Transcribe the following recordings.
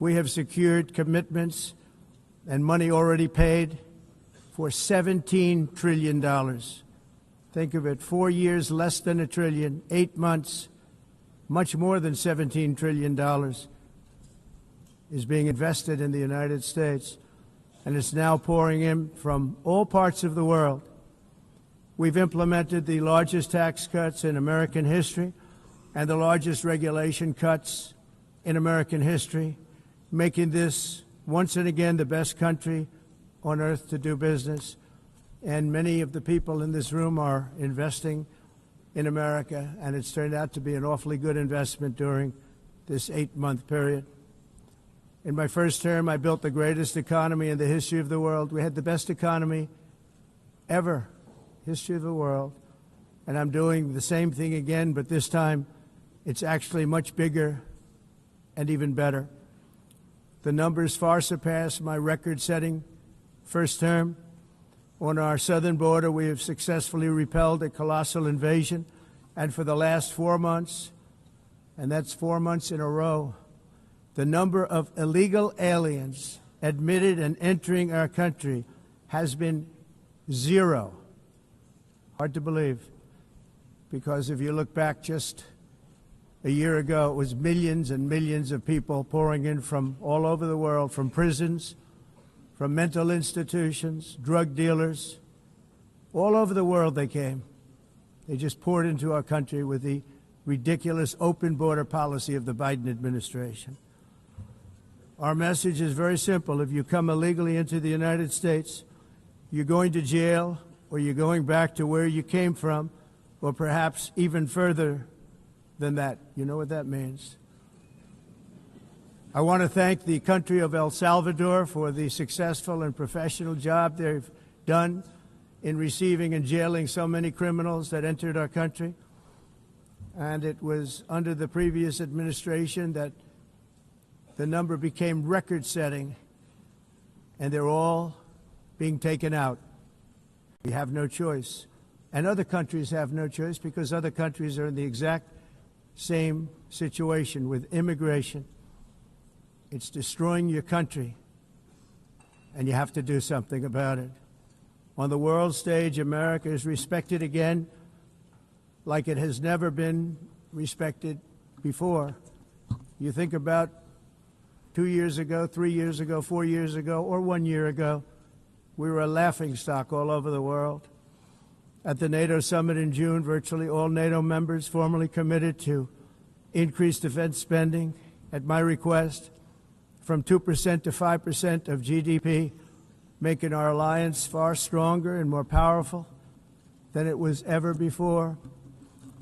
We have secured commitments and money already paid for $17 trillion. Think of it, 4 years, less than $1 trillion, 8 months, much more than $17 trillion is being invested in the United States, and it's now pouring in from all parts of the world. We've implemented the largest tax cuts in American history and the largest regulation cuts in American history, making this once and again the best country on earth to do business. And many of the people in this room are investing in America, and it's turned out to be an awfully good investment during this 8-month period. In my first term, I built the greatest economy in the history of the world. We had the best economy ever, history of the world. And I'm doing the same thing again, but this time it's actually much bigger and even better. The numbers far surpass my record-setting first term. On our southern border, we have successfully repelled a colossal invasion. And for the last 4 months, and that's 4 months in a row, the number of illegal aliens admitted and entering our country has been 0. Hard to believe, because if you look back just a year ago, it was millions and millions of people pouring in from all over the world, from prisons, from mental institutions, drug dealers. All over the world they came. They just poured into our country with the ridiculous open border policy of the Biden administration. Our message is very simple. If you come illegally into the United States, you're going to jail, or you're going back to where you came from, or perhaps even further than that. You know what that means. I want to thank the country of El Salvador for the successful and professional job they've done in receiving and jailing so many criminals that entered our country. And it was under the previous administration that the number became record-setting, and they're all being taken out. We have no choice. And other countries have no choice, because other countries are in the exact same situation with immigration. It's destroying your country, and you have to do something about it. On the world stage, America is respected again like it has never been respected before. You think about 2 years ago, 3 years ago, 4 years ago, or 1 year ago, we were a laughingstock all over the world. At the NATO summit in June, virtually all NATO members formally committed to increase defense spending at my request from 2% to 5% of GDP, making our alliance far stronger and more powerful than it was ever before.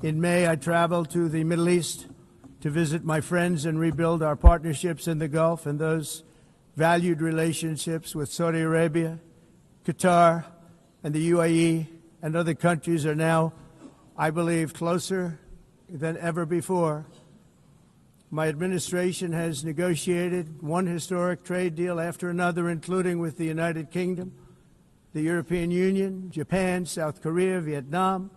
In May, I traveled to the Middle East to visit my friends and rebuild our partnerships in the Gulf and those valued relationships with Saudi Arabia, Qatar, and the UAE, and other countries are now, I believe, closer than ever before. My administration has negotiated one historic trade deal after another, including with the United Kingdom, the European Union, Japan, South Korea, Vietnam,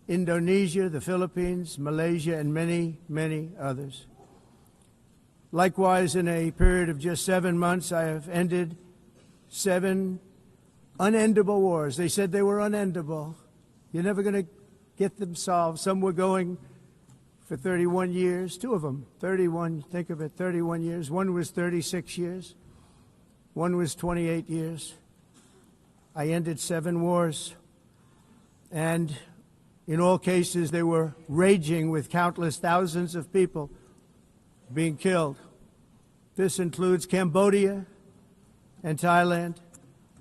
Indonesia, the Philippines, Malaysia, and many, many others. Likewise, in a period of just 7 months, I have ended 7 unendable wars. They said they were unendable. You're never going to get them solved. Some were going for 31 years, 2 of them, 31, think of it, 31 years. One was 36 years. One was 28 years. I ended 7 wars. And in all cases, they were raging with countless thousands of people being killed. This includes Cambodia and Thailand,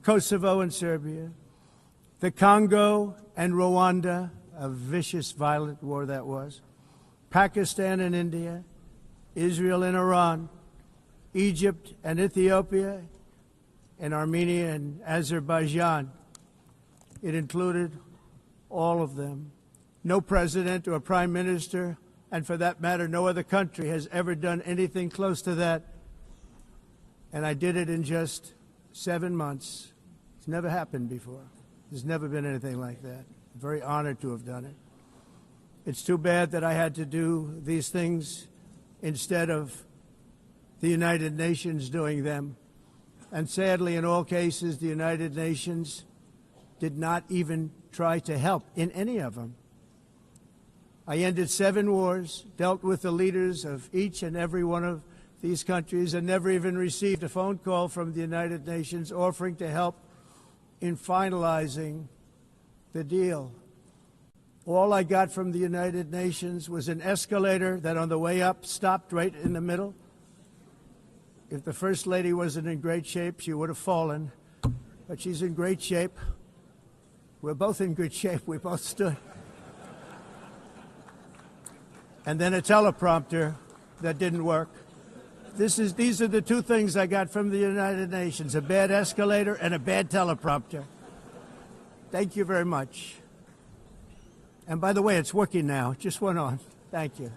Kosovo and Serbia, the Congo and Rwanda, a vicious, violent war that was, Pakistan and India, Israel and Iran, Egypt and Ethiopia, and Armenia and Azerbaijan. It included all of them. No president or prime minister, and for that matter, no other country has ever done anything close to that. And I did it in just 7 months. It's never happened before. There's never been anything like that. I'm very honored to have done it. It's too bad that I had to do these things instead of the United Nations doing them. And sadly, in all cases, the United Nations did not even try to help in any of them. I ended 7 wars, dealt with the leaders of each and every one of these countries, and never even received a phone call from the United Nations offering to help in finalizing the deal. All I got from the United Nations was an escalator that on the way up stopped right in the middle. If the First Lady wasn't in great shape, she would have fallen, but she's in great shape. We're both in good shape. We both stood. And then a teleprompter that didn't work. These are the 2 things I got from the United Nations, a bad escalator and a bad teleprompter. Thank you very much. And by the way, it's working now. It just went on. Thank you.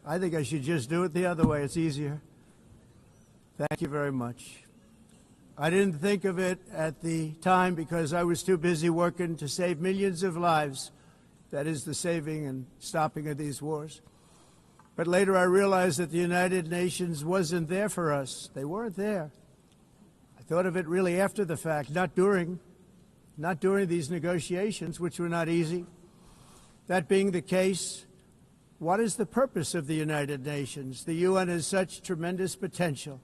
I think I should just do it the other way. It's easier. Thank you very much. I didn't think of it at the time because I was too busy working to save millions of lives. That is the saving and stopping of these wars. But later I realized that the United Nations wasn't there for us. They weren't there. I thought of it really after the fact, not during these negotiations, which were not easy. That being the case, what is the purpose of the United Nations? The UN has such tremendous potential.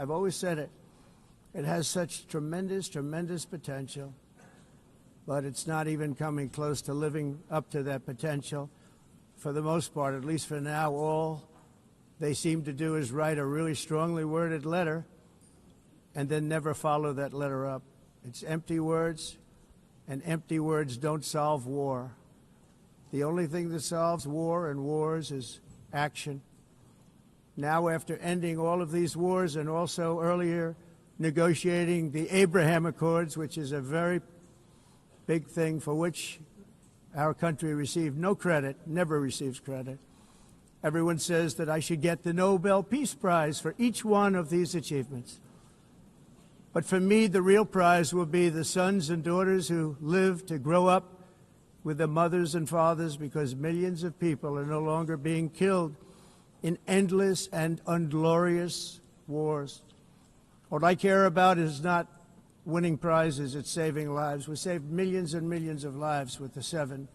I've always said it. It has such tremendous, tremendous potential, but it's not even coming close to living up to that potential. For the most part, at least for now, all they seem to do is write a really strongly worded letter and then never follow that letter up. It's empty words, and empty words don't solve war. The only thing that solves war and wars is action. Now, after ending all of these wars and also earlier negotiating the Abraham Accords, which is a very big thing for which our country received no credit, never receives credit. Everyone says that I should get the Nobel Peace Prize for each one of these achievements. But for me, the real prize will be the sons and daughters who live to grow up with the mothers and fathers, because millions of people are no longer being killed in endless and unglorious wars. What I care about is not winning prizes, it's saving lives. We saved millions and millions of lives with the 7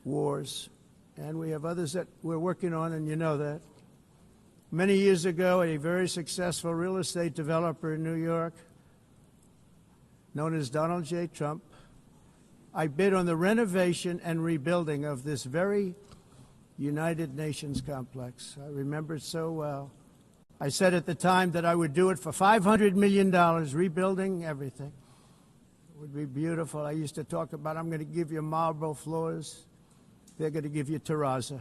wars. And we have others that we're working on, and you know that. Many years ago, a very successful real estate developer in New York, known as Donald J. Trump, I bid on the renovation and rebuilding of this very United Nations complex. I remember it so well. I said at the time that I would do it for $500 million, rebuilding everything. It would be beautiful. I used to talk about, I'm going to give you marble floors. They're going to give you terrazzo.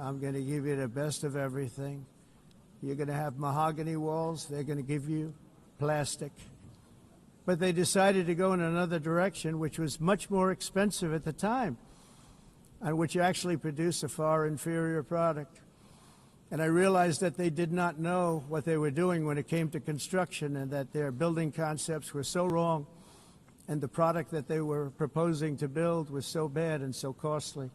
I'm going to give you the best of everything. You're going to have mahogany walls. They're going to give you plastic. But they decided to go in another direction, which was much more expensive at the time, and which actually produced a far inferior product. And I realized that they did not know what they were doing when it came to construction, and that their building concepts were so wrong, and the product that they were proposing to build was so bad and so costly.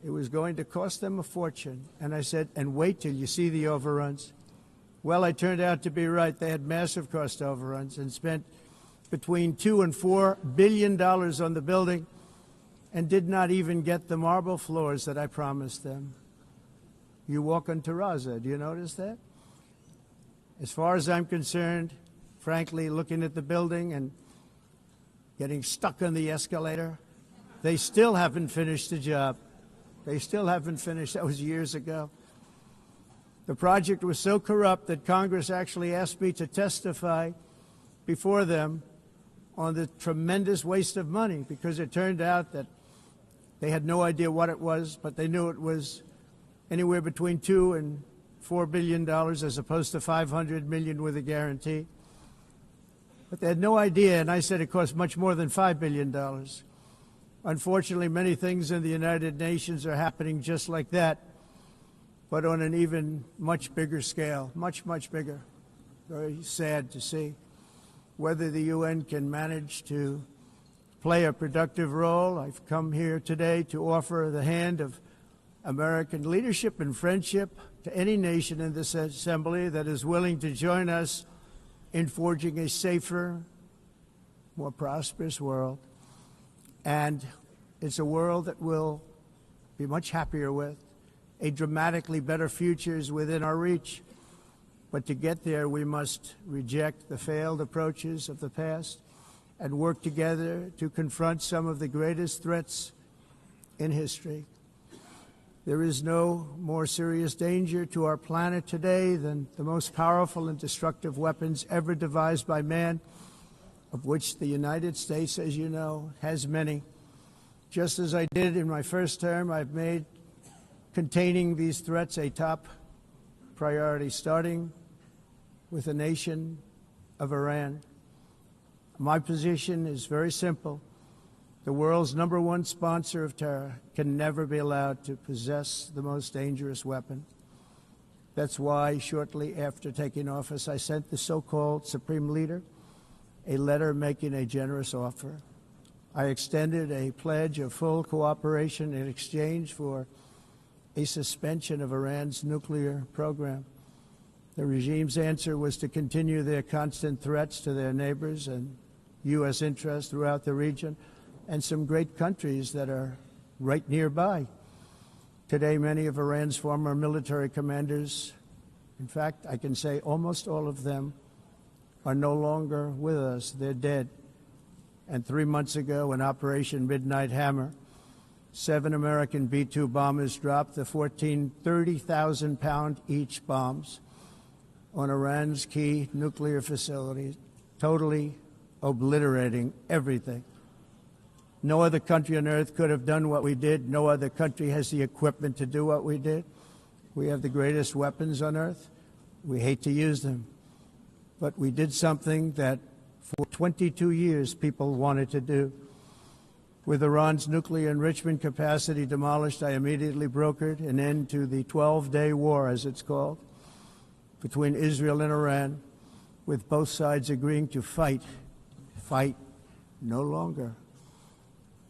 It was going to cost them a fortune. And I said, and wait till you see the overruns. Well, I turned out to be right. They had massive cost overruns and spent between $2 and $4 billion on the building and did not even get the marble floors that I promised them. You walk on terrazzo. Do you notice that? As far as I'm concerned, frankly, looking at the building and getting stuck on the escalator, they still haven't finished the job. They still haven't finished. That was years ago. The project was so corrupt that Congress actually asked me to testify before them on the tremendous waste of money, because it turned out that they had no idea what it was, but they knew it was anywhere between $2 and $4 billion as opposed to $500 million with a guarantee. But they had no idea, and I said it cost much more than $5 billion. Unfortunately, many things in the United Nations are happening just like that, but on an even much bigger scale, much, much bigger. Very sad to see. Whether the UN can manage to play a productive role, I've come here today to offer the hand of American leadership and friendship to any nation in this assembly that is willing to join us in forging a safer, more prosperous world. And it's a world that we'll be much happier with. A dramatically better future is within our reach. But to get there, we must reject the failed approaches of the past and work together to confront some of the greatest threats in history. There is no more serious danger to our planet today than the most powerful and destructive weapons ever devised by man, of which the United States, as you know, has many. Just as I did in my first term, I've made containing these threats a top priority, starting with the nation of Iran. My position is very simple. The world's #1 sponsor of terror can never be allowed to possess the most dangerous weapon. That's why shortly after taking office, I sent the so-called Supreme Leader a letter making a generous offer. I extended a pledge of full cooperation in exchange for a suspension of Iran's nuclear program. The regime's answer was to continue their constant threats to their neighbors and U.S. interests throughout the region and some great countries that are right nearby. Today, many of Iran's former military commanders, in fact, I can say almost all of them, are no longer with us. They're dead. And 3 months ago, in Operation Midnight Hammer, 7 American B-2 bombers dropped the 14 30,000-pound each bombs on Iran's key nuclear facilities, totally obliterating everything. No other country on earth could have done what we did. No other country has the equipment to do what we did. We have the greatest weapons on earth. We hate to use them. But we did something that for 22 years people wanted to do. With Iran's nuclear enrichment capacity demolished, I immediately brokered an end to the 12-day war, as it's called, between Israel and Iran, with both sides agreeing to fight no longer.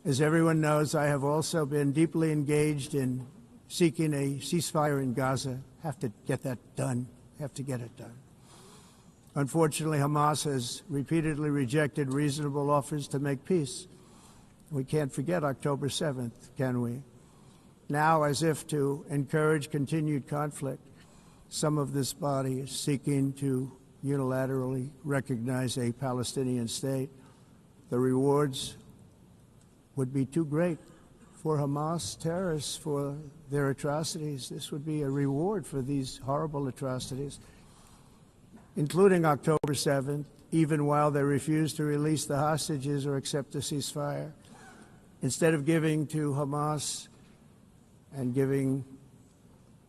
As everyone knows, I have also been deeply engaged in seeking a ceasefire in Gaza. Have to get that done. Have to get it done. Unfortunately, Hamas has repeatedly rejected reasonable offers to make peace. We can't forget October 7th, can we? Now, as if to encourage continued conflict, some of this body is seeking to unilaterally recognize a Palestinian state. The rewards would be too great for Hamas terrorists for their atrocities. This would be a reward for these horrible atrocities, including October 7th, even while they refuse to release the hostages or accept a ceasefire. Instead of giving to Hamas and giving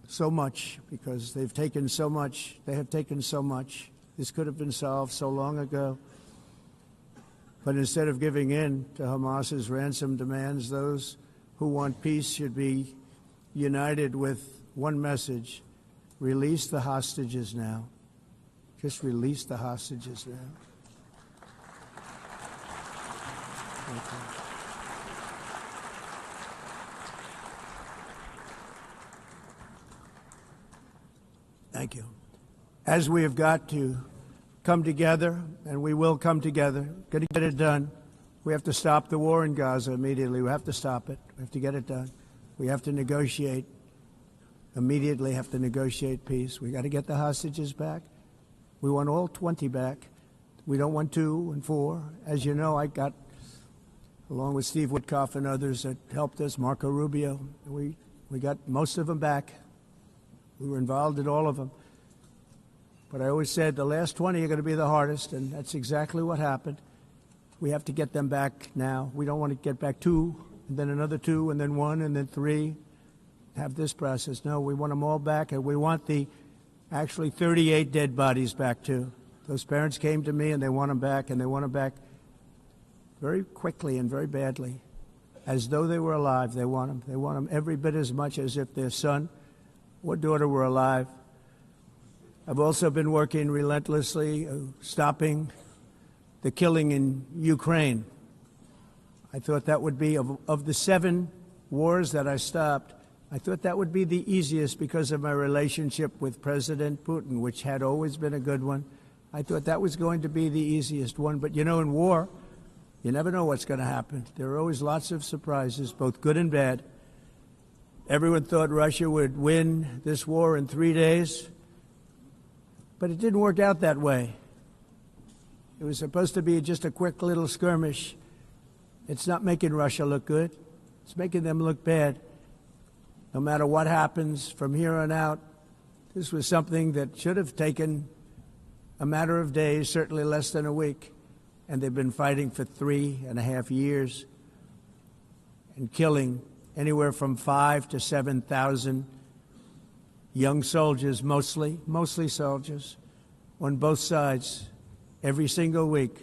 so much, because they've taken so much, they have taken so much. This could have been solved so long ago. But instead of giving in to Hamas's ransom demands, those who want peace should be united with one message: release the hostages now. Just release the hostages now. Thank you. Thank you. As we have got to come together, and we will come together, going to get it done. We have to stop the war in Gaza immediately. We have to stop it. We have to get it done. We have to negotiate, immediately have to negotiate peace. We got to get the hostages back. We want all 20 back. We don't want 2 and 4. As you know, I got, along with Steve Witkoff and others that helped us, Marco Rubio, we got most of them back. We were involved in all of them. But I always said the last 20 are going to be the hardest, and that's exactly what happened. We have to get them back now. We don't want to get back 2, and then another 2, and then 1, and then 3. Have this process. No, we want them all back, and we want the actually 38 dead bodies back, too. Those parents came to me, and they want them back, and they want them back very quickly and very badly, as though they were alive. They want them. They want them every bit as much as if their son or daughter were alive. I've also been working relentlessly, stopping the killing in Ukraine. I thought that would be, of the 7 wars that I stopped, I thought that would be the easiest because of my relationship with President Putin, which had always been a good one. I thought that was going to be the easiest one. But, you know, in war, you never know what's going to happen. There are always lots of surprises, both good and bad. Everyone thought Russia would win this war in 3 days, but it didn't work out that way. It was supposed to be just a quick little skirmish. It's not making Russia look good. It's making them look bad. No matter what happens from here on out, this was something that should have taken a matter of days, certainly less than a week. And they've been fighting for 3.5 years and killing anywhere from 5,000 to 7,000 young soldiers, mostly soldiers, on both sides, every single week,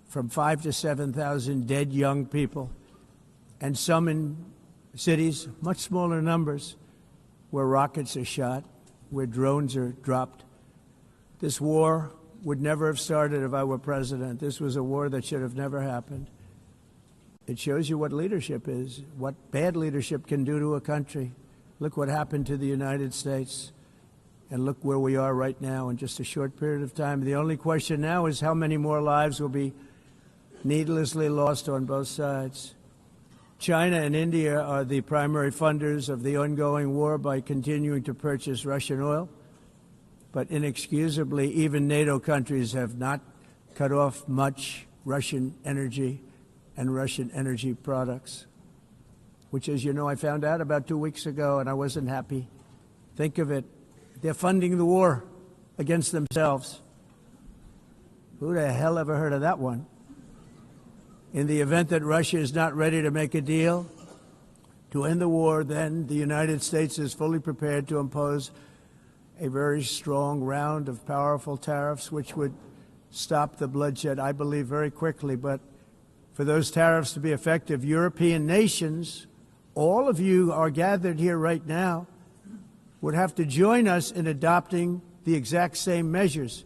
from 5,000 to 7,000 dead young people, and some in cities, much smaller numbers, where rockets are shot, where drones are dropped. This war would never have started if I were president. This was a war that should have never happened. It shows you what leadership is, what bad leadership can do to a country. Look what happened to the United States, and look where we are right now in just a short period of time. The only question now is how many more lives will be needlessly lost on both sides. China and India are the primary funders of the ongoing war by continuing to purchase Russian oil. But inexcusably, even NATO countries have not cut off much Russian energy and Russian energy products, which, as you know, I found out about 2 weeks ago, and I wasn't happy. Think of it. They're funding the war against themselves. Who the hell ever heard of that one? In the event that Russia is not ready to make a deal to end the war, then the United States is fully prepared to impose a very strong round of powerful tariffs, which would stop the bloodshed, I believe, very quickly. But for those tariffs to be effective, European nations, all of you are gathered here right now, would have to join us in adopting the exact same measures.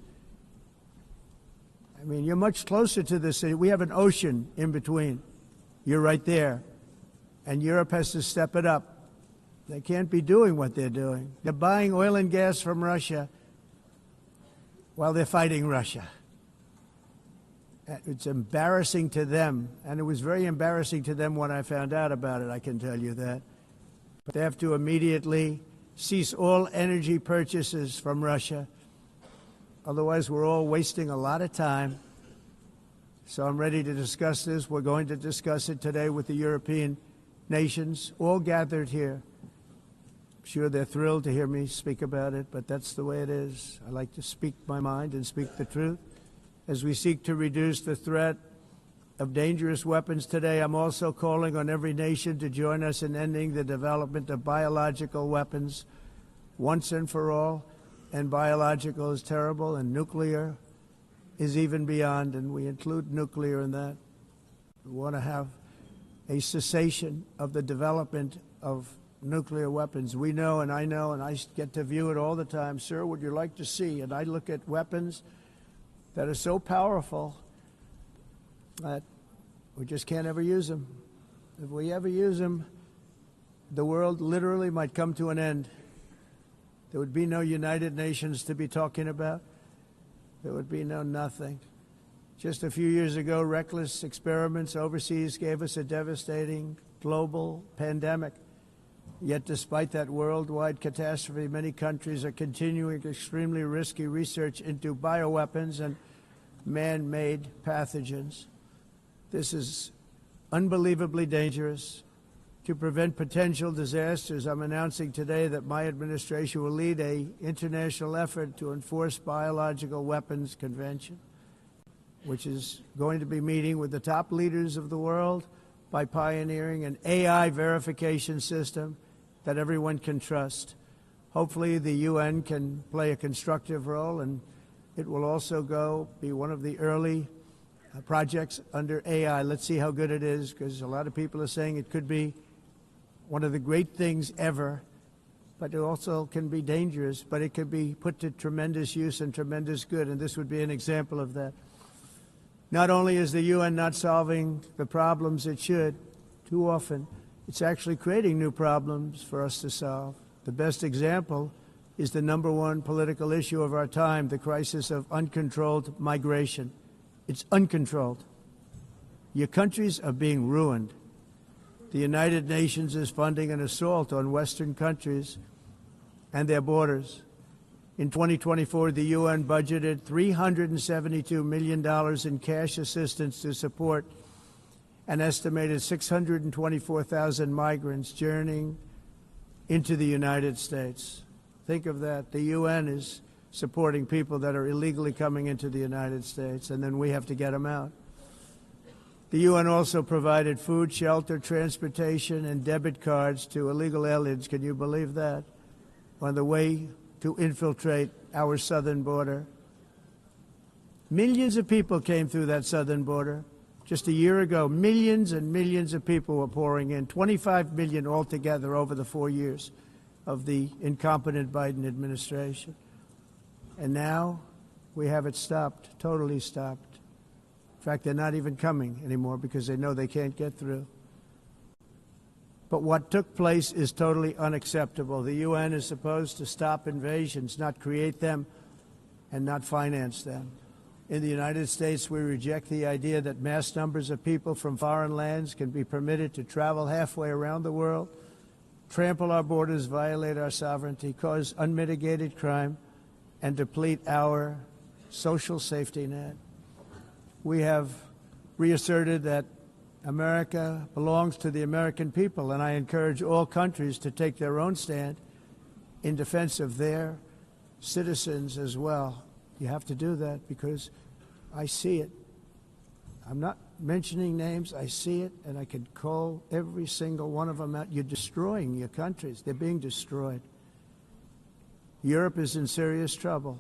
I mean, you're much closer to this. We have an ocean in between. You're right there. And Europe has to step it up. They can't be doing what they're doing. They're buying oil and gas from Russia while they're fighting Russia. It's embarrassing to them, and it was very embarrassing to them when I found out about it, I can tell you that. But they have to immediately cease all energy purchases from Russia. Otherwise, we're all wasting a lot of time. So I'm ready to discuss this. We're going to discuss it today with the European nations, all gathered here. I'm sure they're thrilled to hear me speak about it, but that's the way it is. I like to speak my mind and speak the truth. As we seek to reduce the threat of dangerous weapons today, I'm also calling on every nation to join us in ending the development of biological weapons once and for all. And biological is terrible, and nuclear is even beyond, and we include nuclear in that. We want to have a cessation of the development of nuclear weapons. We know, and I get to view it all the time. Sir, would you like to see? And I look at weapons that are so powerful that we just can't ever use them. If we ever use them, the world literally might come to an end. There would be no United Nations to be talking about. There would be no nothing. Just a few years ago, reckless experiments overseas gave us a devastating global pandemic. Yet despite that worldwide catastrophe, many countries are continuing extremely risky research into bioweapons and man-made pathogens. This is unbelievably dangerous. To prevent potential disasters, I'm announcing today that my administration will lead an international effort to enforce biological weapons convention, which is going to be meeting with the top leaders of the world by pioneering an AI verification system that everyone can trust. Hopefully the UN can play a constructive role, and it will also be one of the early projects under AI. Let's see how good it is, because a lot of people are saying it could be one of the great things ever, but it also can be dangerous, but it could be put to tremendous use and tremendous good, and this would be an example of that. Not only is the UN not solving the problems it should, too often, It's actually creating new problems for us to solve. The best example is the number one political issue of our time, the crisis of uncontrolled migration. It's uncontrolled. Your countries are being ruined. The United Nations is funding an assault on Western countries and their borders. In 2024, the UN budgeted $372 million in cash assistance to support an estimated 624,000 migrants journeying into the United States. Think of that. The UN is supporting people that are illegally coming into the United States, and then we have to get them out. The UN also provided food, shelter, transportation, and debit cards to illegal aliens. Can you believe that? On the way to infiltrate our southern border. Millions of people came through that southern border. Just a year ago, millions and millions of people were pouring in, 25 million altogether over the 4 years of the incompetent Biden administration. And now we have it stopped, totally stopped. In fact, they're not even coming anymore because they know they can't get through. But what took place is totally unacceptable. The UN is supposed to stop invasions, not create them and not finance them. In the United States, we reject the idea that mass numbers of people from foreign lands can be permitted to travel halfway around the world, trample our borders, violate our sovereignty, cause unmitigated crime, and deplete our social safety net. We have reasserted that America belongs to the American people, and I encourage all countries to take their own stand in defense of their citizens as well. You have to do that because I see it. I'm not mentioning names. I see it, and I can call every single one of them out. You're destroying your countries. They're being destroyed. Europe is in serious trouble.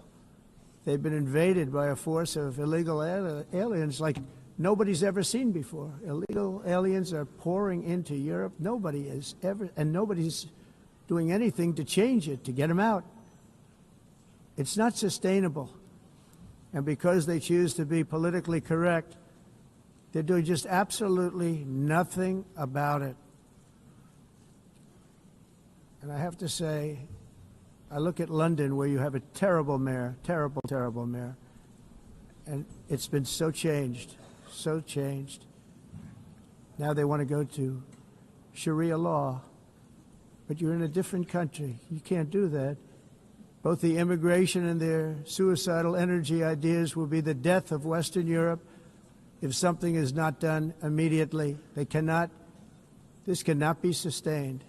They've been invaded by a force of illegal aliens like nobody's ever seen before. Illegal aliens are pouring into Europe. Nobody is ever, and nobody's doing anything to change it, to get them out. It's not sustainable. And because they choose to be politically correct, they're doing just absolutely nothing about it. And I have to say, I look at London where you have a terrible mayor, terrible, terrible mayor. And it's been so changed, so changed. Now they want to go to Sharia law. But you're in a different country. You can't do that. Both the immigration and their suicidal energy ideas will be the death of Western Europe if something is not done immediately. This cannot be sustained.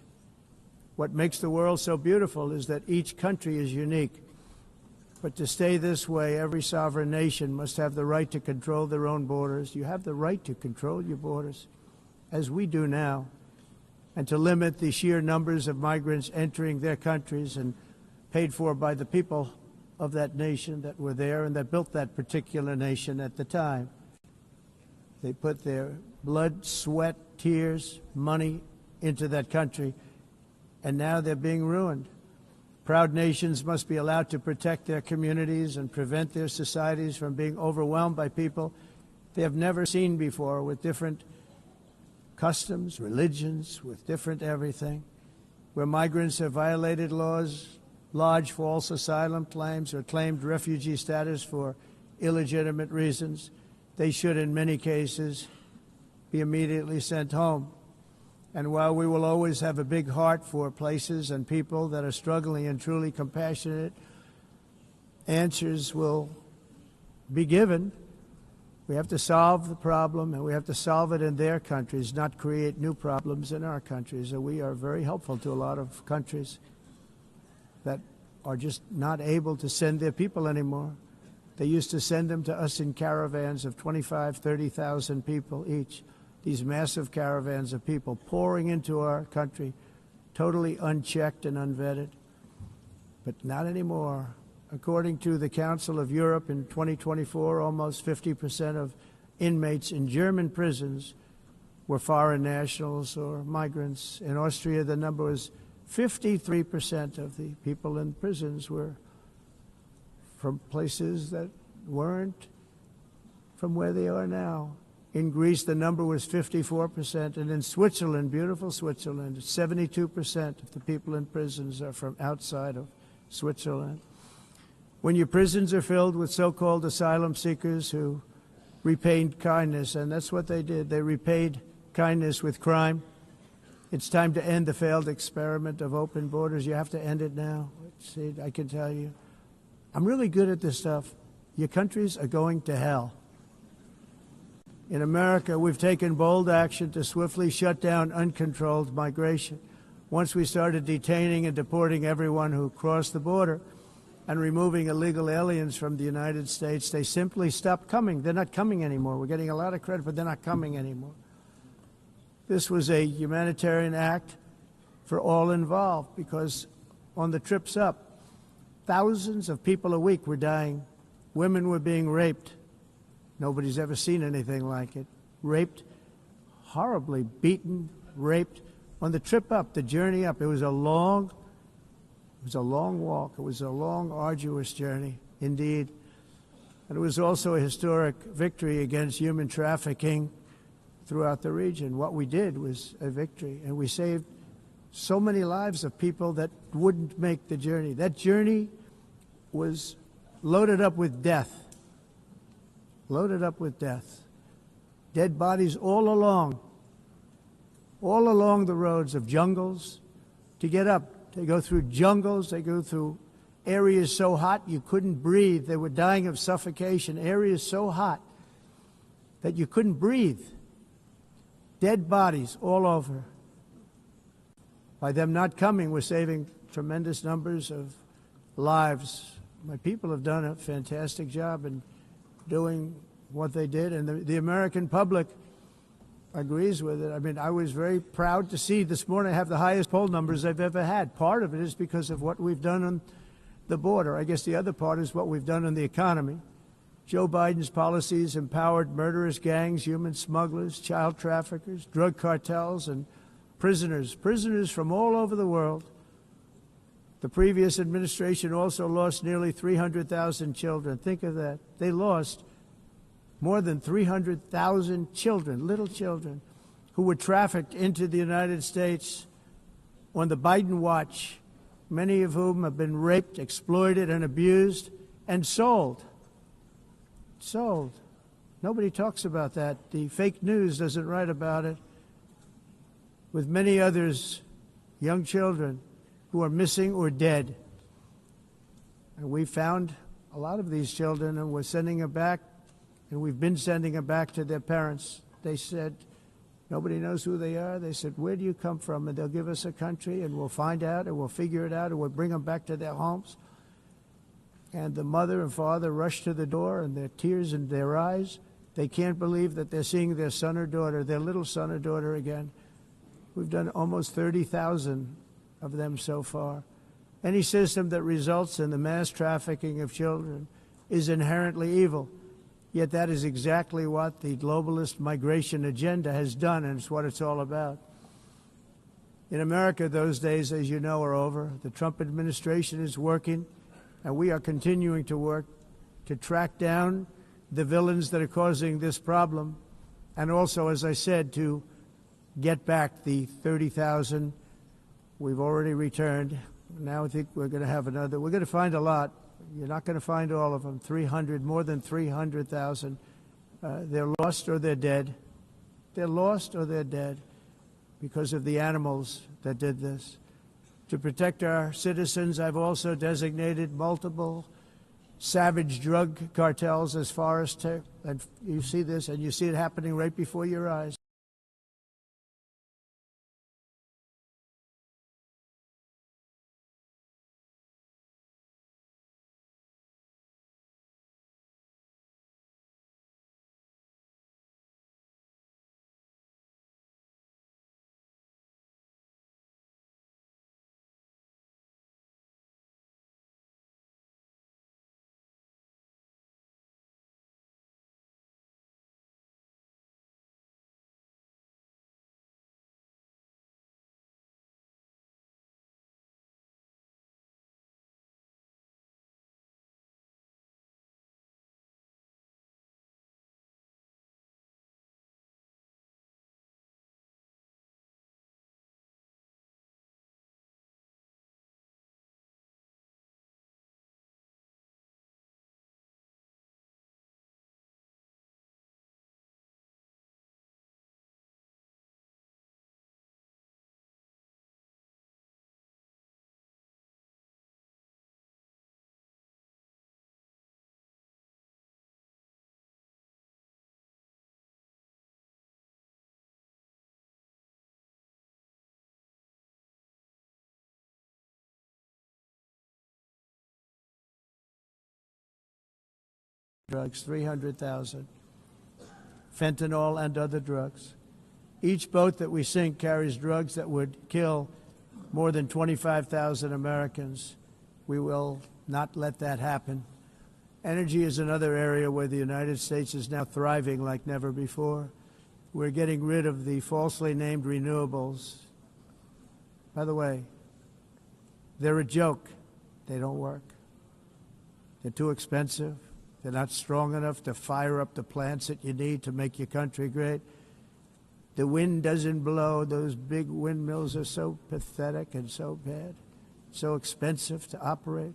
What makes the world so beautiful is that each country is unique. But to stay this way, every sovereign nation must have the right to control their own borders. You have the right to control your borders, as we do now, and to limit the sheer numbers of migrants entering their countries and paid for by the people of that nation that were there and that built that particular nation at the time. They put their blood, sweat, tears, money into that country, and now they're being ruined. Proud nations must be allowed to protect their communities and prevent their societies from being overwhelmed by people they have never seen before, with different customs, religions, with different everything. Where migrants have violated laws, lodged false asylum claims, or claimed refugee status for illegitimate reasons, they should, in many cases, be immediately sent home. And while we will always have a big heart for places and people that are struggling and truly compassionate, answers will be given. We have to solve the problem, and we have to solve it in their countries, not create new problems in our countries. And we are very helpful to a lot of countries that are just not able to send their people anymore. They used to send them to us in caravans of 25,000, 30,000 people each. These massive caravans of people pouring into our country, totally unchecked and unvetted. But not anymore. According to the Council of Europe in 2024, almost 50% of inmates in German prisons were foreign nationals or migrants. In Austria, the number was 53% of the people in prisons were from places that weren't from where they are now. In Greece, the number was 54%. And in Switzerland, beautiful Switzerland, 72% of the people in prisons are from outside of Switzerland. When your prisons are filled with so-called asylum seekers who repaid kindness, and that's what they did. They repaid kindness with crime. It's time to end the failed experiment of open borders. You have to end it now. See, I can tell you. I'm really good at this stuff. Your countries are going to hell. In America, we've taken bold action to swiftly shut down uncontrolled migration. Once we started detaining and deporting everyone who crossed the border and removing illegal aliens from the United States, they simply stopped coming. They're not coming anymore. We're getting a lot of credit, but they're not coming anymore. This was a humanitarian act for all involved because on the trips up, thousands of people a week were dying. Women were being raped. Nobody's ever seen anything like it. Raped, horribly beaten, raped. On the trip up, the journey up, it was a long walk. It was a long, arduous journey, indeed. And it was also a historic victory against human trafficking throughout the region. What we did was a victory, and we saved so many lives of people that wouldn't make the journey. That journey was loaded up with death. Loaded up with death. Dead bodies all along the roads of jungles to get up. They go through jungles, they go through areas so hot you couldn't breathe. They were dying of suffocation, areas so hot that you couldn't breathe. Dead bodies all over. By them not coming, we're saving tremendous numbers of lives. My people have done a fantastic job in doing what they did, and the American public agrees with it. I mean, I was very proud to see this morning I have the highest poll numbers I've ever had. Part of it is because of what we've done on the border. I guess the other part is what we've done on the economy. Joe Biden's policies empowered murderous gangs, human smugglers, child traffickers, drug cartels, and prisoners from all over the world. The previous administration also lost nearly 300,000 children. Think of that. They lost more than 300,000 children, little children, who were trafficked into the United States on the Biden watch, many of whom have been raped, exploited, and abused, and sold. Sold. Nobody talks about that. The fake news doesn't write about it. With many others, young children who are missing or dead. And we found a lot of these children, and we're sending them back, and we've been sending them back to their parents. They said, nobody knows who they are. They said, where do you come from? And they'll give us a country, and we'll find out, and we'll figure it out, and we'll bring them back to their homes. And the mother and father rush to the door, and their tears in their eyes. They can't believe that they're seeing their son or daughter, their little son or daughter again. We've done almost 30,000 of them so far. Any system that results in the mass trafficking of children is inherently evil. Yet that is exactly what the globalist migration agenda has done, and it's what it's all about. In America, those days, as you know, are over. The Trump administration is working, and we are continuing to work to track down the villains that are causing this problem, and also, as I said, to get back the 30,000 we've already returned. Now I think we're going to have another. We're going to find a lot. You're not going to find all of them. 300, more than 300,000. They're lost or they're dead. They're lost or they're dead because of the animals that did this. To protect our citizens, I've also designated multiple savage drug cartels as far as and you see this, and you see it happening right before your eyes. drugs, 300,000. Fentanyl and other drugs. Each boat that we sink carries drugs that would kill more than 25,000 Americans. We will not let that happen. Energy is another area where the United States is now thriving like never before. We're getting rid of the falsely named renewables. By the way, they're a joke. They don't work. They're too expensive. They're not strong enough to fire up the plants that you need to make your country great. The wind doesn't blow. Those big windmills are so pathetic and so bad, so expensive to operate.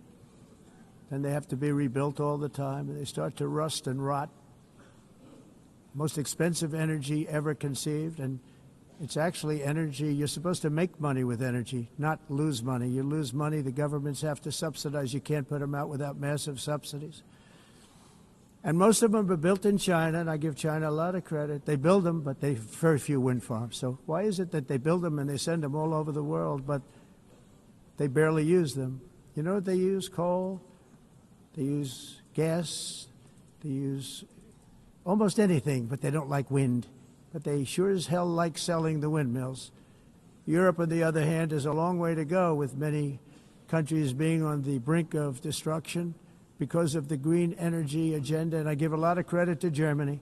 And they have to be rebuilt all the time, and they start to rust and rot. Most expensive energy ever conceived, and it's actually energy. You're supposed to make money with energy, not lose money. You lose money, the governments have to subsidize. You can't put them out without massive subsidies. And most of them are built in China, and I give China a lot of credit. They build them, but they have very few wind farms. So why is it that they build them and they send them all over the world, but they barely use them? You know what they use? Coal. They use gas. They use almost anything, but they don't like wind. But they sure as hell like selling the windmills. Europe, on the other hand, is a long way to go, with many countries being on the brink of destruction because of the green energy agenda. And I give a lot of credit to Germany.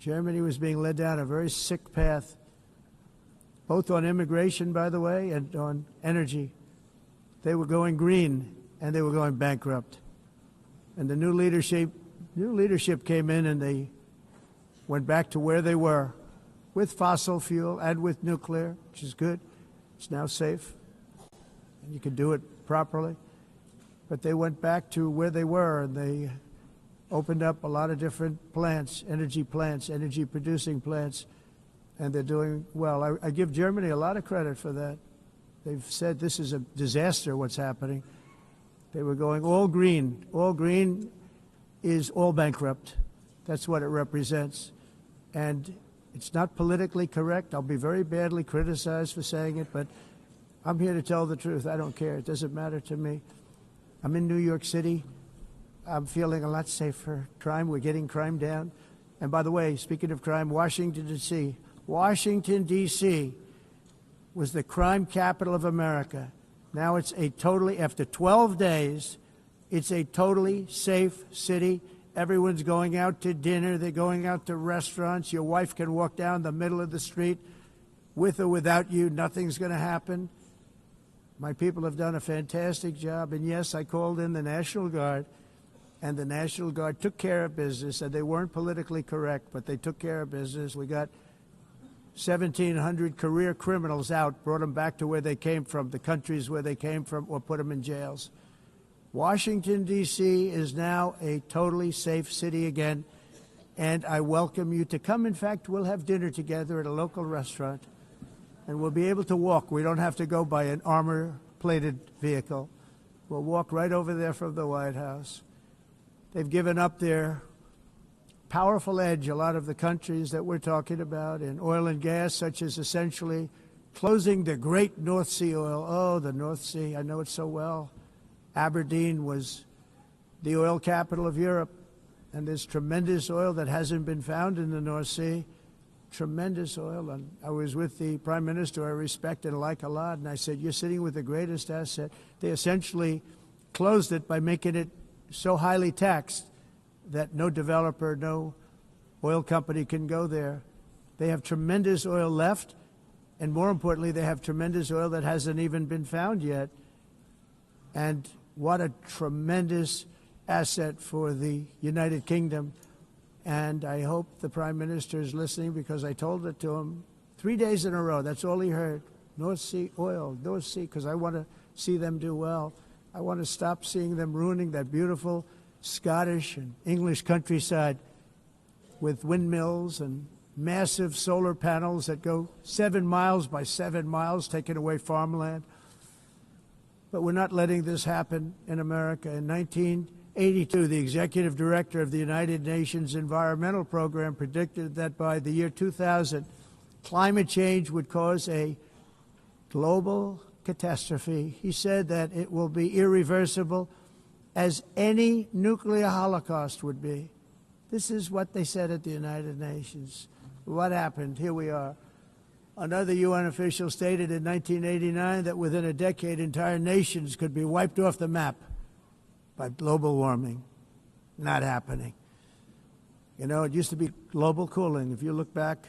Germany was being led down a very sick path, both on immigration, by the way, and on energy. They were going green, and they were going bankrupt. And the new leadership came in, and they went back to where they were with fossil fuel and with nuclear, which is good. It's now safe, and you can do it properly. But they went back to where they were, and they opened up a lot of different plants, energy-producing plants, and they're doing well. I give Germany a lot of credit for that. They've said this is a disaster, what's happening. They were going all green. All green is all bankrupt. That's what it represents. And it's not politically correct. I'll be very badly criticized for saying it, but I'm here to tell the truth. I don't care. It doesn't matter to me. I'm in New York City. I'm feeling a lot safer. Crime, we're getting crime down. And by the way, speaking of crime, Washington, D.C. Washington, D.C. was the crime capital of America. Now it's a totally, after 12 days, it's a totally safe city. Everyone's going out to dinner. They're going out to restaurants. Your wife can walk down the middle of the street with or without you. Nothing's going to happen. My people have done a fantastic job. And yes, I called in the National Guard, and the National Guard took care of business, and they weren't politically correct, but they took care of business. We got 1,700 career criminals out, brought them back to where they came from, the countries where they came from, or put them in jails. Washington, D.C. is now a totally safe city again, and I welcome you to come. In fact, we'll have dinner together at a local restaurant, and we'll be able to walk. We don't have to go by an armor-plated vehicle. We'll walk right over there from the White House. They've given up their powerful edge, a lot of the countries that we're talking about, in oil and gas, such as essentially closing the great North Sea oil. Oh, the North Sea, I know it so well. Aberdeen was the oil capital of Europe, and there's tremendous oil that hasn't been found in the North Sea. Tremendous oil. And I was with the Prime Minister I respect and like a lot, and I said, you're sitting with the greatest asset. They essentially closed it by making it so highly taxed that no developer, no oil company can go there. They have tremendous oil left, and more importantly, they have tremendous oil that hasn't even been found yet. And what a tremendous asset for the United Kingdom. And I hope the Prime Minister is listening, because I told it to him 3 days in a row. That's all he heard. North Sea oil, North Sea, because I want to see them do well. I want to stop seeing them ruining that beautiful Scottish and English countryside with windmills and massive solar panels that go 7 miles by 7 miles, taking away farmland. But we're not letting this happen in America. In 1982, the executive director of the United Nations Environmental Program predicted that by the year 2000, climate change would cause a global catastrophe. He said that it will be irreversible, as any nuclear holocaust would be. This is what they said at the United Nations. What happened? Here we are. Another UN official stated in 1989 that within a decade, entire nations could be wiped off the map by global warming. Not happening. You know, it used to be global cooling. If you look back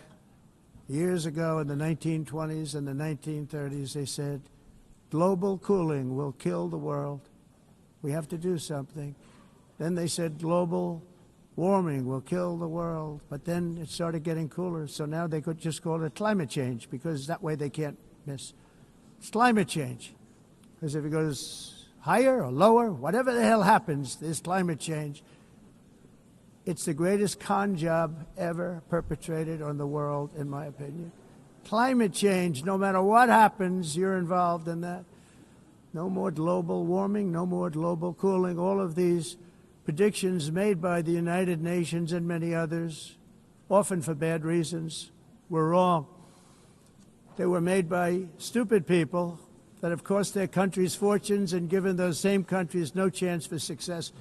years ago in the 1920s and the 1930s, they said, global cooling will kill the world. We have to do something. Then they said global warming will kill the world. But then it started getting cooler, so now they could just call it climate change, because that way they can't miss. It's climate change. Because if it goes higher or lower, whatever the hell happens, there's climate change. It's the greatest con job ever perpetrated on the world, in my opinion. Climate change, no matter what happens, you're involved in that. No more global warming, no more global cooling. All of these predictions made by the United Nations and many others, often for bad reasons, were wrong. They were made by stupid people that have cost their countries fortunes and given those same countries no chance for success.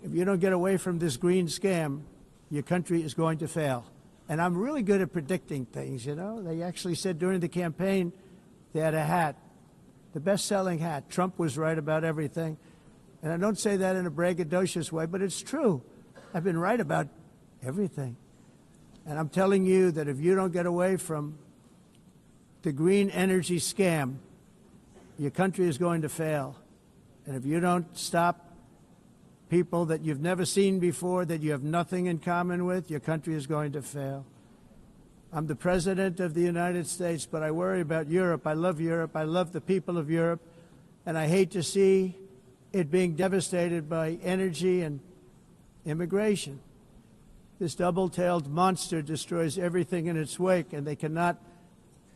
If you don't get away from this green scam, your country is going to fail. And I'm really good at predicting things, you know. They actually said during the campaign they had a hat, the best-selling hat. Trump was right about everything. And I don't say that in a braggadocious way, but it's true. I've been right about everything. And I'm telling you that if you don't get away from the green energy scam, your country is going to fail. And if you don't stop people that you've never seen before, that you have nothing in common with, your country is going to fail. I'm the President of the United States, but I worry about Europe. I love Europe. I love the people of Europe. And I hate to see it being devastated by energy and immigration. This double-tailed monster destroys everything in its wake, and they cannot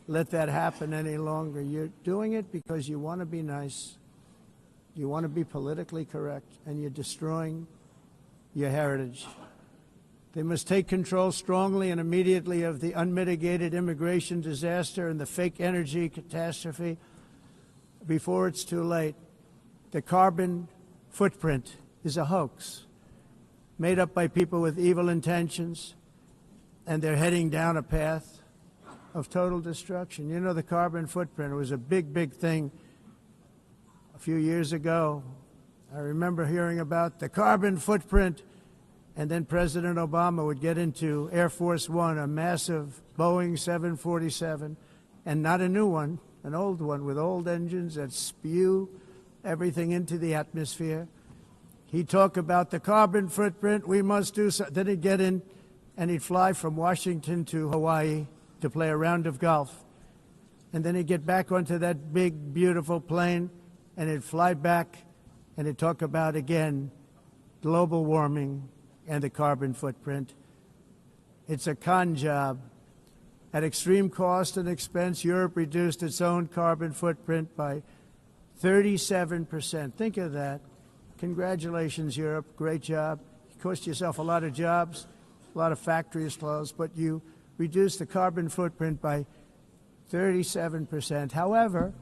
let that happen any longer. You're doing it because you want to be nice. You want to be politically correct, and you're destroying your heritage. They must take control strongly and immediately of the unmitigated immigration disaster and the fake energy catastrophe before it's too late. The carbon footprint is a hoax made up by people with evil intentions, and they're heading down a path of total destruction. You know, the carbon footprint was a big, big thing a few years ago. I remember hearing about the carbon footprint, and then President Obama would get into Air Force One, a massive Boeing 747, and not a new one, an old one with old engines that spew everything into the atmosphere. He'd talk about the carbon footprint, we must do so. Then he'd get in and he'd fly from Washington to Hawaii to play a round of golf. And then he'd get back onto that big, beautiful plane and he'd fly back and he'd talk about, again, global warming and the carbon footprint. It's a con job. At extreme cost and expense, Europe reduced its own carbon footprint by 37%. Think of that. Congratulations, Europe. Great job. You cost yourself a lot of jobs, a lot of factories closed, but you reduced the carbon footprint by 37%. However,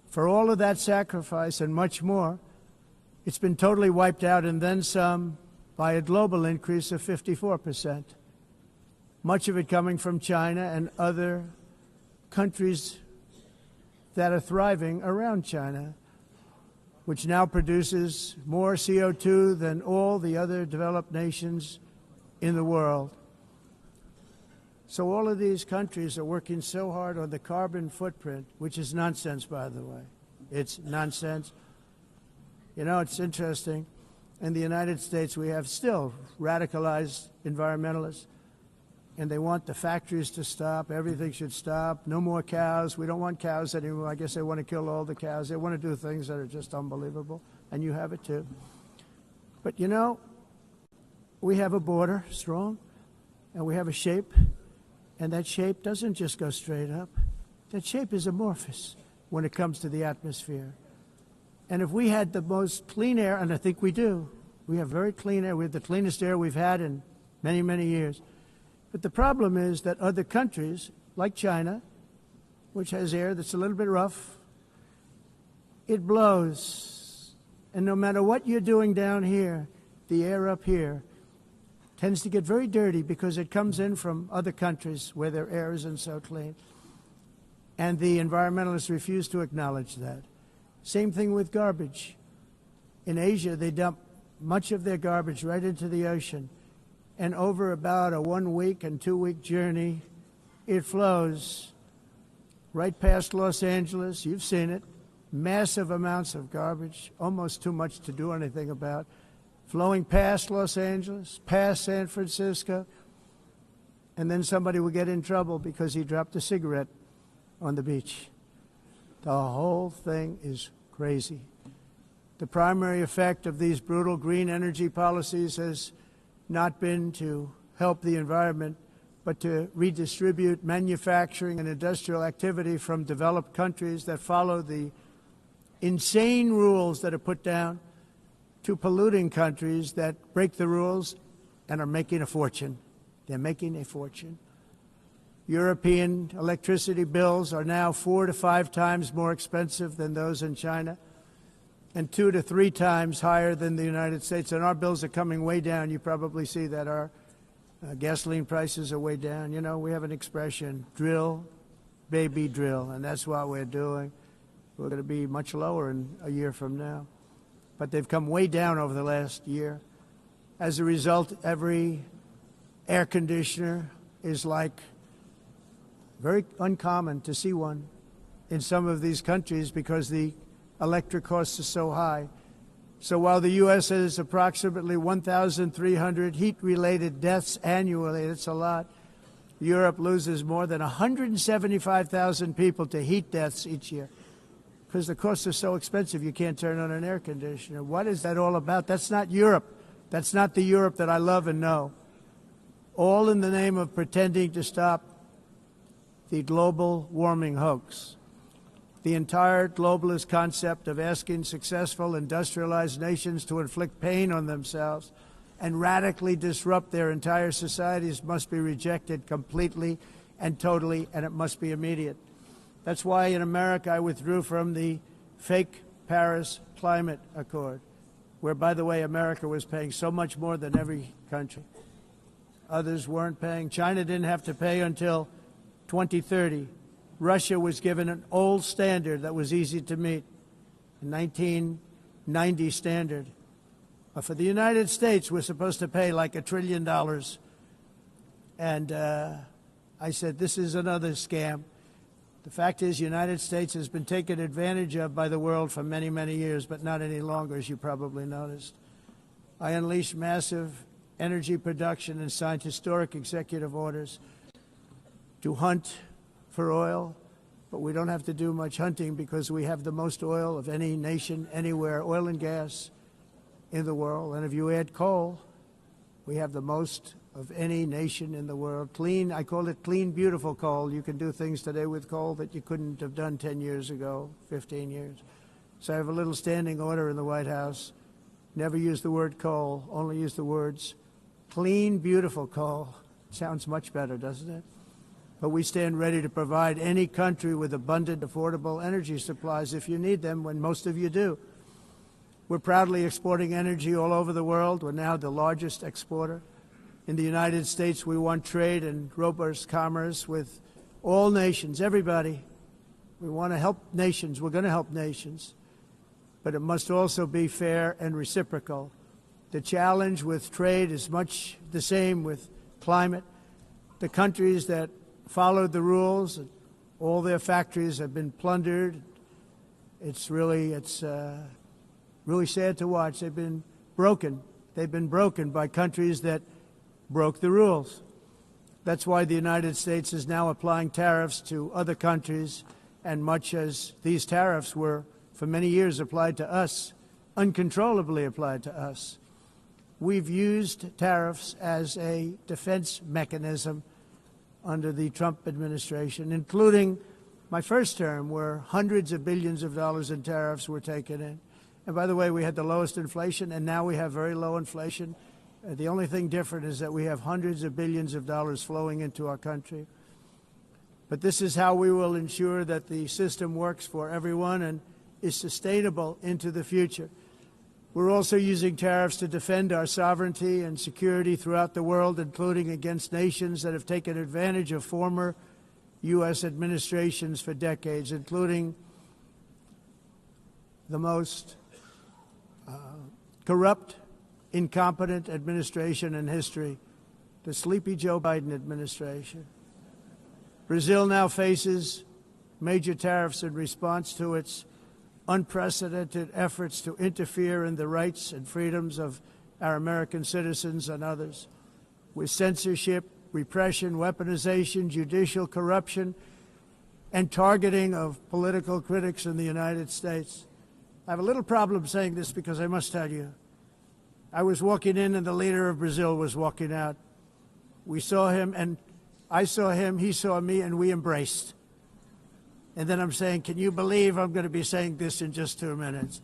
for all of that sacrifice and much more, it's been totally wiped out and then some by a global increase of 54%. Much of it coming from China and other countries that are thriving around China, which now produces more CO2 than all the other developed nations in the world. So all of these countries are working so hard on the carbon footprint, which is nonsense, by the way. It's nonsense. You know, it's interesting. In the United States, we have still radicalized environmentalists, and they want the factories to stop. Everything should stop. No more cows. We don't want cows anymore. I guess they want to kill all the cows. They want to do things that are just unbelievable, and you have it too. But, you know, we have a border, strong, and we have a shape, and that shape doesn't just go straight up. That shape is amorphous when it comes to the atmosphere. And if we had the most clean air, and I think we do, we have very clean air. We have the cleanest air we've had in many, many years. But the problem is that other countries, like China, which has air that's a little bit rough, it blows. And no matter what you're doing down here, the air up here tends to get very dirty because it comes in from other countries where their air isn't so clean. And the environmentalists refuse to acknowledge that. Same thing with garbage. In Asia, they dump much of their garbage right into the ocean. And over about a 1 week and 2 week journey, it flows right past Los Angeles. You've seen it. Massive amounts of garbage, almost too much to do anything about, flowing past Los Angeles, past San Francisco, and then somebody will get in trouble because he dropped a cigarette on the beach. The whole thing is crazy. The primary effect of these brutal green energy policies has not been to help the environment, but to redistribute manufacturing and industrial activity from developed countries that follow the insane rules that are put down to polluting countries that break the rules and are making a fortune. They're making a fortune. European electricity bills are now 4 to 5 times more expensive than those in China and 2 to 3 times higher than the United States. And our bills are coming way down. You probably see that our gasoline prices are way down. You know, we have an expression, drill, baby, drill, and that's what we're doing. We're going to be much lower in a year from now. But they've come way down over the last year. As a result, every air conditioner is like very uncommon to see one in some of these countries because the electric costs are so high. So while the U.S. has approximately 1,300 heat-related deaths annually, that's a lot, Europe loses more than 175,000 people to heat deaths each year because the costs are so expensive you can't turn on an air conditioner. What is that all about? That's not Europe. That's not the Europe that I love and know. All in the name of pretending to stop the global warming hoax. The entire globalist concept of asking successful industrialized nations to inflict pain on themselves and radically disrupt their entire societies must be rejected completely and totally, and it must be immediate. That's why in America I withdrew from the fake Paris Climate Accord, where, by the way, America was paying so much more than every country. Others weren't paying. China didn't have to pay until 2030. Russia was given an old standard that was easy to meet, a 1990 standard. But for the United States, we're supposed to pay like $1 trillion. And I said, this is another scam. The fact is, the United States has been taken advantage of by the world for many, many years, but not any longer, as you probably noticed. I unleashed massive energy production and signed historic executive orders to hunt for oil, but we don't have to do much hunting because we have the most oil of any nation anywhere, oil and gas in the world. And if you add coal, we have the most of any nation in the world. Clean, I call it clean, beautiful coal. You can do things today with coal that you couldn't have done 10 years ago, 15 years. So I have a little standing order in the White House. Never use the word coal, only use the words clean, beautiful coal. Sounds much better, doesn't it? But we stand ready to provide any country with abundant, affordable energy supplies if you need them, when most of you do. We're proudly exporting energy all over the world. We're now the largest exporter. In the United States, we want trade and robust commerce with all nations, everybody. We want to help nations. We're going to help nations. But it must also be fair and reciprocal. The challenge with trade is much the same with climate. The countries that followed the rules, all their factories have been plundered. It's really sad to watch. They've been broken. They've been broken by countries that broke the rules. That's why the United States is now applying tariffs to other countries, and much as these tariffs were for many years applied to us, uncontrollably applied to us. We've used tariffs as a defense mechanism under the Trump administration, including my first term, where hundreds of billions of dollars in tariffs were taken in. And by the way, we had the lowest inflation, and now we have very low inflation. The only thing different is that we have hundreds of billions of dollars flowing into our country. But this is how we will ensure that the system works for everyone and is sustainable into the future. We're also using tariffs to defend our sovereignty and security throughout the world, including against nations that have taken advantage of former U.S. administrations for decades, including the most corrupt, incompetent administration in history, the sleepy Joe Biden administration. Brazil now faces major tariffs in response to its unprecedented efforts to interfere in the rights and freedoms of our American citizens and others, with censorship, repression, weaponization, judicial corruption, and targeting of political critics in the United States. I have a little problem saying this because I must tell you, I was walking in and the leader of Brazil was walking out. We saw him and I saw him, he saw me, and we embraced. And then I'm saying, can you believe I'm going to be saying this in just 2 minutes?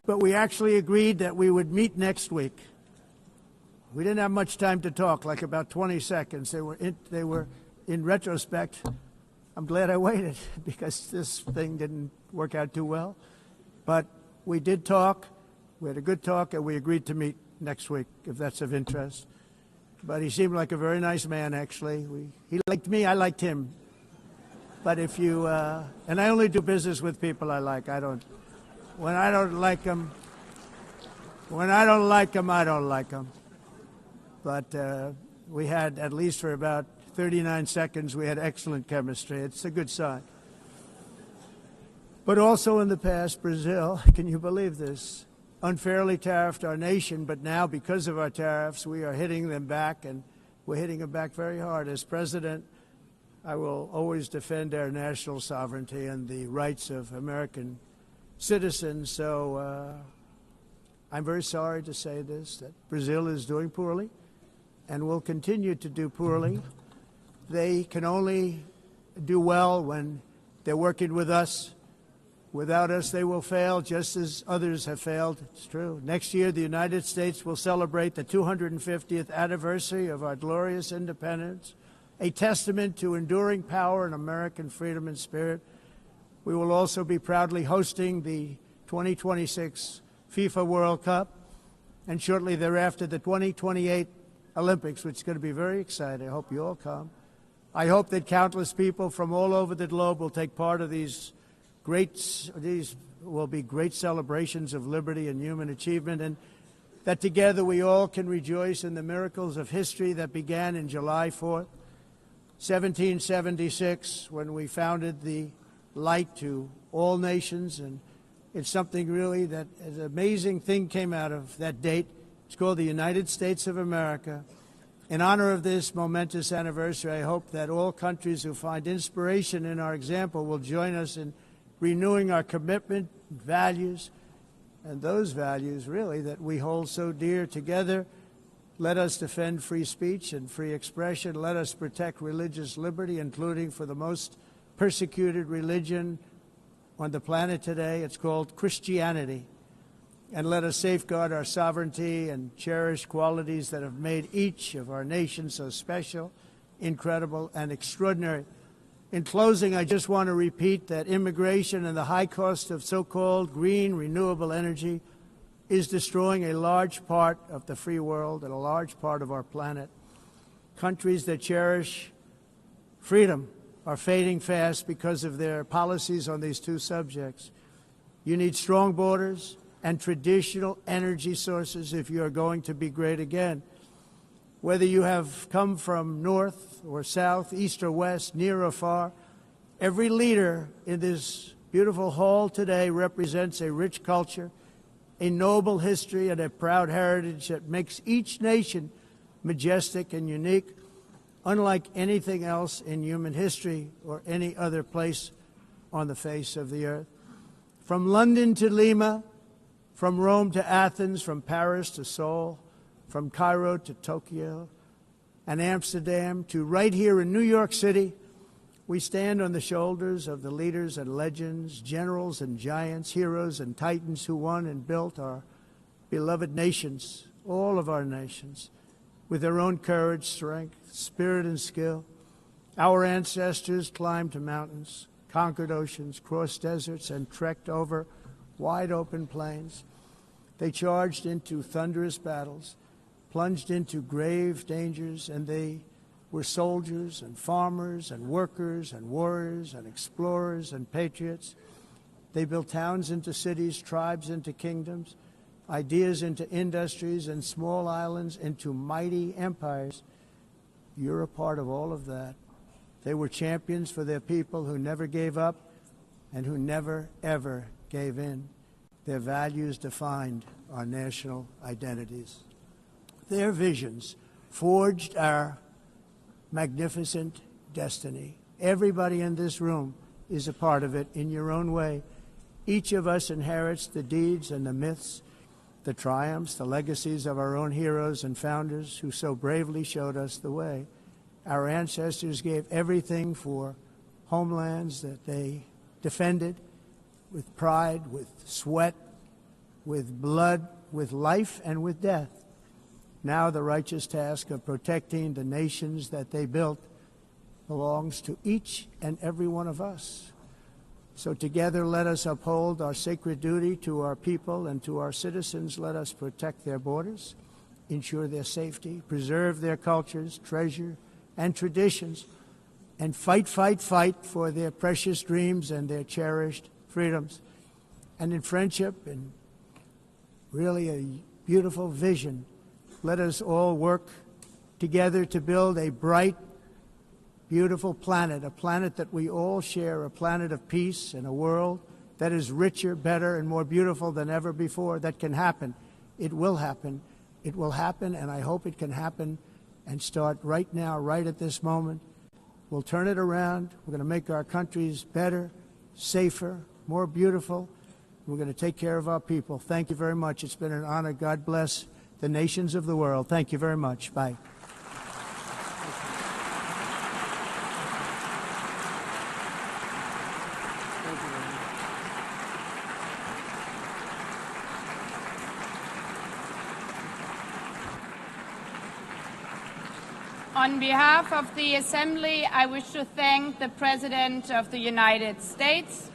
But we actually agreed that we would meet next week. We didn't have much time to talk, like about 20 seconds. They were in retrospect, I'm glad I waited because this thing didn't work out too well. But we did talk. We had a good talk, and we agreed to meet next week, if that's of interest. But he seemed like a very nice man, actually. He liked me, I liked him. But if you, and I only do business with people I like. When I don't like them, I don't like them. But we had, at least for about 39 seconds, we had excellent chemistry. It's a good sign. But also in the past, Brazil, can you believe this, unfairly tariffed our nation, but now because of our tariffs, we are hitting them back, and we're hitting them back very hard. As president, I will always defend our national sovereignty and the rights of American citizens. So I'm very sorry to say this, that Brazil is doing poorly and will continue to do poorly. They can only do well when they're working with us. Without us, they will fail, just as others have failed. It's true. Next year, the United States will celebrate the 250th anniversary of our glorious independence, a testament to enduring power and American freedom and spirit. We will also be proudly hosting the 2026 FIFA World Cup, and shortly thereafter, the 2028 Olympics, which is going to be very exciting. I hope you all come. I hope that countless people from all over the globe will take part of these will be great celebrations of liberty and human achievement, and that together we all can rejoice in the miracles of history that began in July 4th, 1776, when we founded the light to all nations. And it's something really that an amazing thing came out of that date. It's called the United States of America. In honor of this momentous anniversary, I hope that all countries who find inspiration in our example will join us in renewing our commitment, values, and those values, really, that we hold so dear. Together, let us defend free speech and free expression. Let us protect religious liberty, including for the most persecuted religion on the planet today. It's called Christianity. And let us safeguard our sovereignty and cherish qualities that have made each of our nations so special, incredible, and extraordinary. In closing, I just want to repeat that immigration and the high cost of so-called green renewable energy is destroying a large part of the free world and a large part of our planet. Countries that cherish freedom are fading fast because of their policies on these two subjects. You need strong borders and traditional energy sources if you are going to be great again. Whether you have come from north or south, east or west, near or far, every leader in this beautiful hall today represents a rich culture, a noble history, and a proud heritage that makes each nation majestic and unique, unlike anything else in human history or any other place on the face of the earth. From London to Lima, from Rome to Athens, from Paris to Seoul, from Cairo to Tokyo and Amsterdam to right here in New York City, we stand on the shoulders of the leaders and legends, generals and giants, heroes and titans who won and built our beloved nations, all of our nations, with their own courage, strength, spirit, and skill. Our ancestors climbed mountains, conquered oceans, crossed deserts, and trekked over wide open plains. They charged into thunderous battles, plunged into grave dangers, and they were soldiers and farmers and workers and warriors and explorers and patriots. They built towns into cities, tribes into kingdoms, ideas into industries, and small islands into mighty empires. You're a part of all of that. They were champions for their people who never gave up and who never, ever gave in. Their values defined our national identities. Their visions forged our magnificent destiny. Everybody in this room is a part of it in your own way. Each of us inherits the deeds and the myths, the triumphs, the legacies of our own heroes and founders who so bravely showed us the way. Our ancestors gave everything for homelands that they defended with pride, with sweat, with blood, with life, and with death. Now the righteous task of protecting the nations that they built belongs to each and every one of us. So together let us uphold our sacred duty to our people and to our citizens. Let us protect their borders, ensure their safety, preserve their cultures, treasure, and traditions, and fight, fight, fight for their precious dreams and their cherished freedoms. And in friendship and really a beautiful vision, let us all work together to build a bright, beautiful planet, a planet that we all share, a planet of peace and a world that is richer, better, and more beautiful than ever before. That can happen. It will happen. It will happen, and I hope it can happen and start right now, right at this moment. We'll turn it around. We're going to make our countries better, safer, more beautiful. We're going to take care of our people. Thank you very much. It's been an honor. God bless the nations of the world. Thank you very much. Bye. On behalf of the Assembly, I wish to thank the President of the United States,